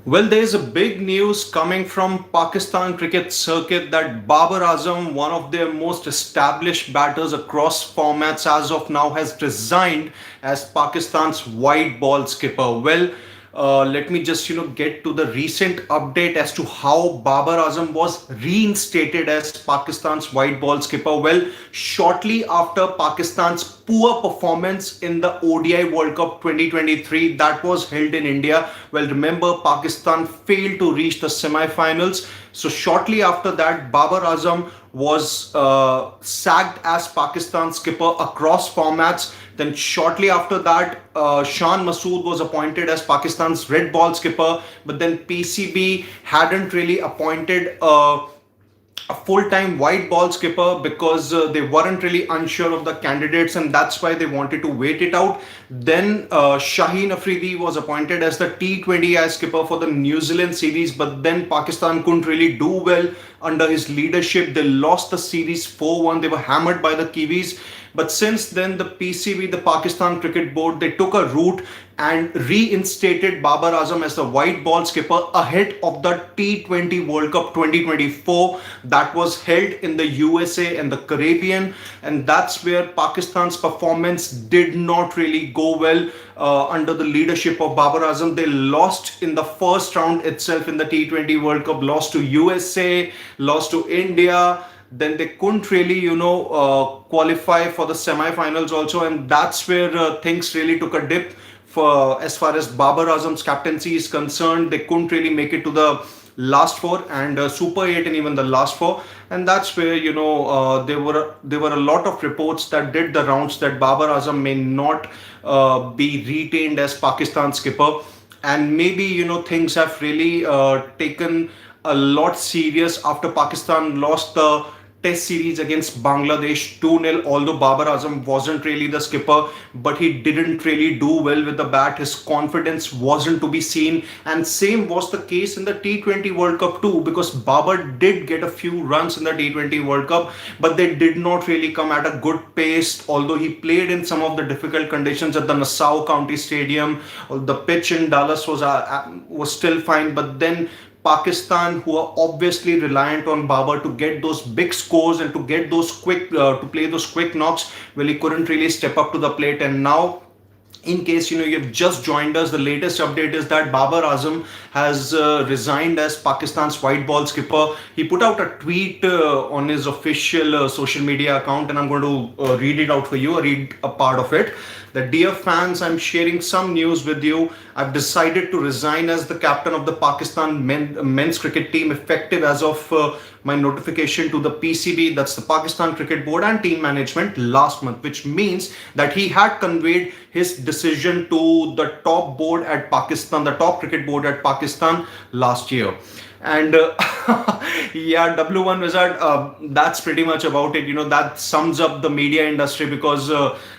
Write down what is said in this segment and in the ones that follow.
Well, there is a big news coming from Pakistan cricket circuit that Babar Azam, one of their most established batters across formats as of now, has resigned as Pakistan's white ball skipper. Well, let me just get to the recent update as to how Babar Azam was reinstated as Pakistan's white ball skipper. Well, shortly after Pakistan's poor performance in the ODI World Cup 2023 that was held in India. Well, remember Pakistan failed to reach the semi-finals. So shortly after that, Babar Azam was sacked as Pakistan skipper across formats. Then shortly after that, Shan Masood was appointed as Pakistan's red ball skipper. But then PCB hadn't really appointed a full-time white ball skipper because they weren't really unsure of the candidates, and that's why they wanted to wait it out. Then Shaheen Afridi was appointed as the T20I skipper for the New Zealand series, but then Pakistan couldn't really do well under his leadership. They lost the series 4-1. They were hammered by the Kiwis. But since then, the PCB, the Pakistan Cricket Board, they took a route and reinstated Babar Azam as the white ball skipper ahead of the T20 World Cup 2024 that was held in the USA and the Caribbean. And that's where Pakistan's performance did not really go well under the leadership of Babar Azam. They lost in the first round itself in the T20 World Cup, lost to USA, lost to India. Then they couldn't really, qualify for the semi-finals also, and that's where things really took a dip for as far as Babar Azam's captaincy is concerned. They couldn't really make it to the last four and Super 8 and even the last four, and that's where there were a lot of reports that did the rounds that Babar Azam may not be retained as Pakistan skipper, and maybe things have really taken a lot serious after Pakistan lost the test series against Bangladesh 2-0. Although Babar Azam wasn't really the skipper, but he didn't really do well with the bat. His confidence wasn't to be seen, and same was the case in the T20 World Cup too, because Babar did get a few runs in the T20 World Cup, but they did not really come at a good pace. Although he played in some of the difficult conditions at the Nassau County Stadium, the pitch in Dallas was still fine, but then Pakistan, who are obviously reliant on Babar to get those big scores and to get those to play those quick knocks, well, he couldn't really step up to the plate. And now, in case you've just joined us, the latest update is that Babar Azam has resigned as Pakistan's white ball skipper. He put out a tweet on his official social media account, and I'm going to read it out for you. I read a part of it. That, dear fans, I'm sharing some news with you. I've decided to resign as the captain of the Pakistan men's cricket team effective as of my notification to the PCB, that's the Pakistan Cricket Board, and team management last month, which means that he had conveyed his decision to the top board at Pakistan, the top cricket board at Pakistan last year. And yeah, W1 Wizard, that's pretty much about it. That sums up the media industry, because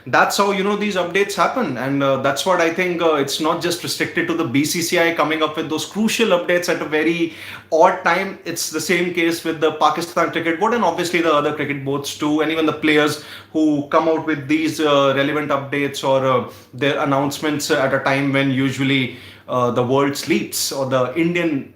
that's how, these updates happen. And that's what I think. It's not just restricted to the BCCI coming up with those crucial updates at a very odd time. It's the same case with the Pakistan Cricket Board and obviously the other cricket boards too, and even the players who come out with these relevant updates or their announcements at a time when usually the world sleeps, or the Indian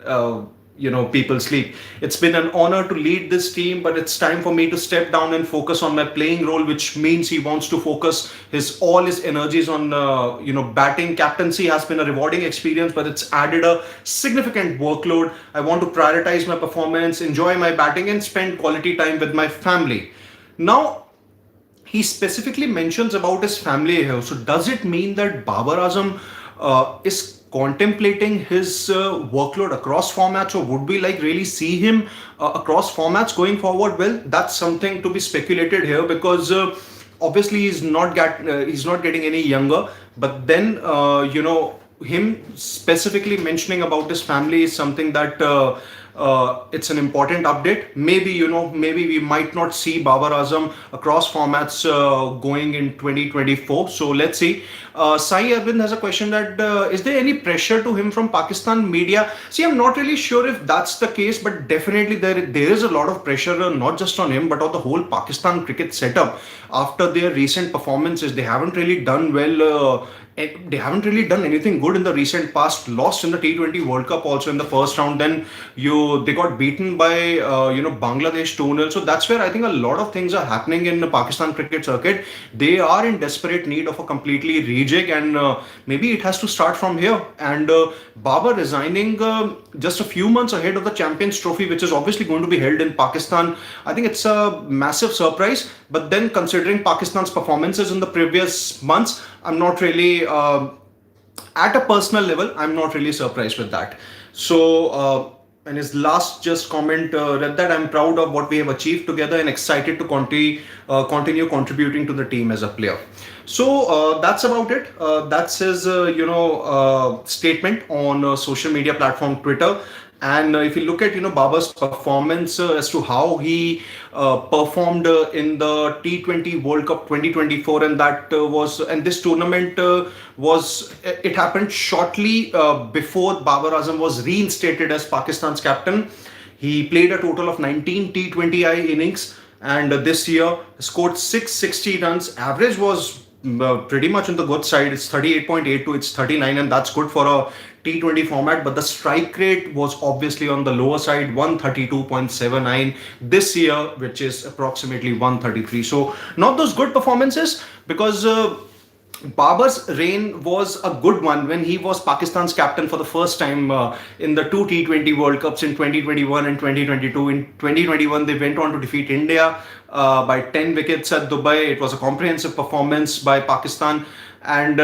people sleep. It's been an honor to lead this team, but it's time for me to step down and focus on my playing role, which means he wants to focus all his energies on batting. Captaincy has been a rewarding experience, but it's added a significant workload. I want to prioritize my performance, enjoy my batting, and spend quality time with my family. Now, he specifically mentions about his family here. So does it mean that Babar Azam is contemplating his workload across formats, or would we really see him across formats going forward? Well, that's something to be speculated here, because obviously he's not getting any younger. But then him specifically mentioning about his family is something that it's an important update. Maybe we might not see Babar Azam across formats going in 2024. So let's see. Sai Arvind has a question that is there any pressure to him from Pakistan media? See, I'm not really sure if that's the case, but definitely there is a lot of pressure, not just on him, but on the whole Pakistan cricket setup. After their recent performances, they haven't really done well they haven't really done anything good in the recent past. Lost in the T20 World Cup also in the first round. Then they got beaten by Bangladesh 2-0. So that's where I think a lot of things are happening in the Pakistan cricket circuit. They are in desperate need of a completely rejig, and maybe it has to start from here. And Babar resigning just a few months ahead of the Champions Trophy, which is obviously going to be held in Pakistan. I think it's a massive surprise. But then, considering Pakistan's performances in the previous months, I'm not really, at a personal level, I'm not really surprised with that. So, and his last just comment read that I'm proud of what we have achieved together and excited to continue contributing to the team as a player. So that's about it. That's his, statement on social media platform Twitter. And if you look at Babar's performance as to how he performed in the T20 World Cup 2024, and that was and this tournament was it happened shortly before Babar Azam was reinstated as Pakistan's captain. He played a total of 19 T20I innings, and this year scored 660 runs. Average was pretty much on the good side. It's 38.82, it's 39, and that's good for a T20 format. But the strike rate was obviously on the lower side, 132.79 this year, which is approximately 133. So not those good performances, because Babar's reign was a good one when he was Pakistan's captain for the first time in the two T20 World Cups in 2021 and 2022. In 2021, they went on to defeat India by 10 wickets at Dubai. It was a comprehensive performance by Pakistan. And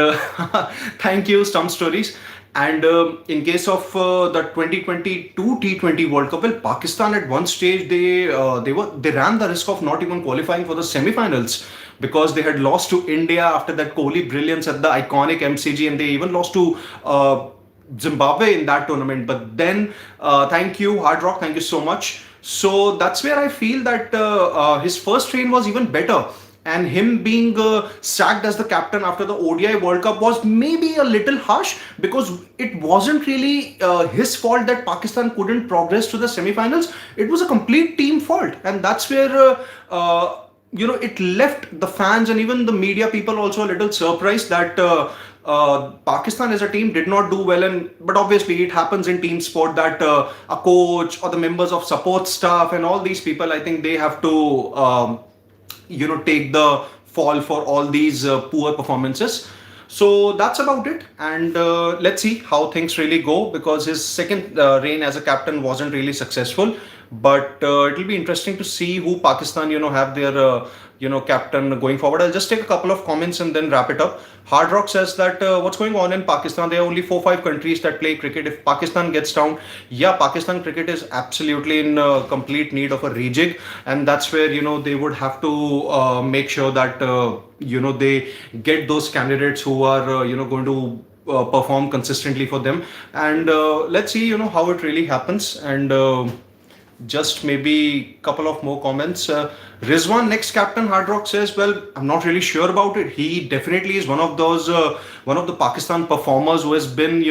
thank you, Stump Stories. And in case of the 2022 T20 World Cup, well, Pakistan at one stage they ran the risk of not even qualifying for the semi-finals, because they had lost to India after that Kohli brilliance at the iconic MCG, and they even lost to Zimbabwe in that tournament. But then, thank you, Hard Rock, thank you so much. So that's where I feel that his first reign was even better. And him being sacked as the captain after the ODI World Cup was maybe a little harsh, because it wasn't really his fault that Pakistan couldn't progress to the semi-finals. It was a complete team fault, and that's where it left the fans and even the media people also a little surprised that Pakistan as a team did not do well. But obviously it happens in team sport that a coach or the members of support staff and all these people, I think they have to take the fall for all these poor performances. So that's about it, and let's see how things really go, because his second reign as a captain wasn't really successful. But it'll be interesting to see who Pakistan have their captain going forward. I'll just take a couple of comments and then wrap it up. Hard Rock says that what's going on in Pakistan? There are only 4-5 countries that play cricket. If Pakistan gets down, yeah, Pakistan cricket is absolutely in complete need of a rejig, and that's where they would have to make sure that they get those candidates who are going to perform consistently for them. And let's see how it really happens. And just maybe a couple of more comments. Rizwan, next captain, Hard Rock says, well, I'm not really sure about it. He definitely is one of the Pakistan performers who has been,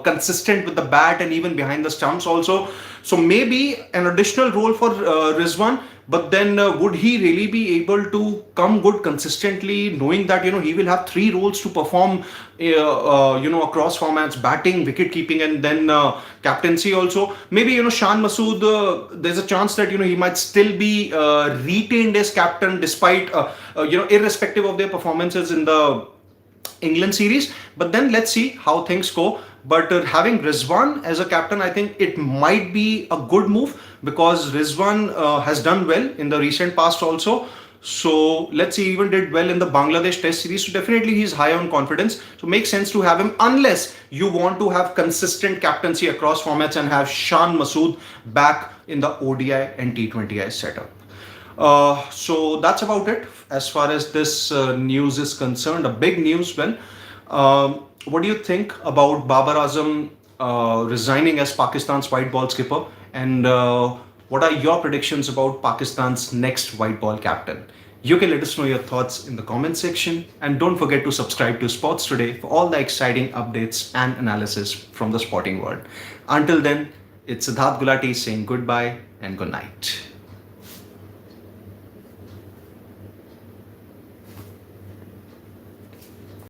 consistent with the bat and even behind the stumps also. So maybe an additional role for Rizwan. But then would he really be able to come good consistently, knowing that he will have 3 roles to perform across formats: batting, wicket keeping, and then captaincy also. Maybe Shan Masood, there's a chance that he might still be retained as captain despite irrespective of their performances in the England series. But then let's see how things go. But having Rizwan as a captain, I think it might be a good move, because Rizwan has done well in the recent past also. So let's see, he even did well in the Bangladesh Test series. So definitely he's high on confidence. So makes sense to have him, unless you want to have consistent captaincy across formats and have Shan Masood back in the ODI and T20I setup. So that's about it as far as this news is concerned. A big news. Well, what do you think about Babar Azam resigning as Pakistan's white ball skipper? And what are your predictions about Pakistan's next white ball captain? You can let us know your thoughts in the comment section. And don't forget to subscribe to Sports Today for all the exciting updates and analysis from the sporting world. Until then, it's Siddharth Gulati saying goodbye and good night.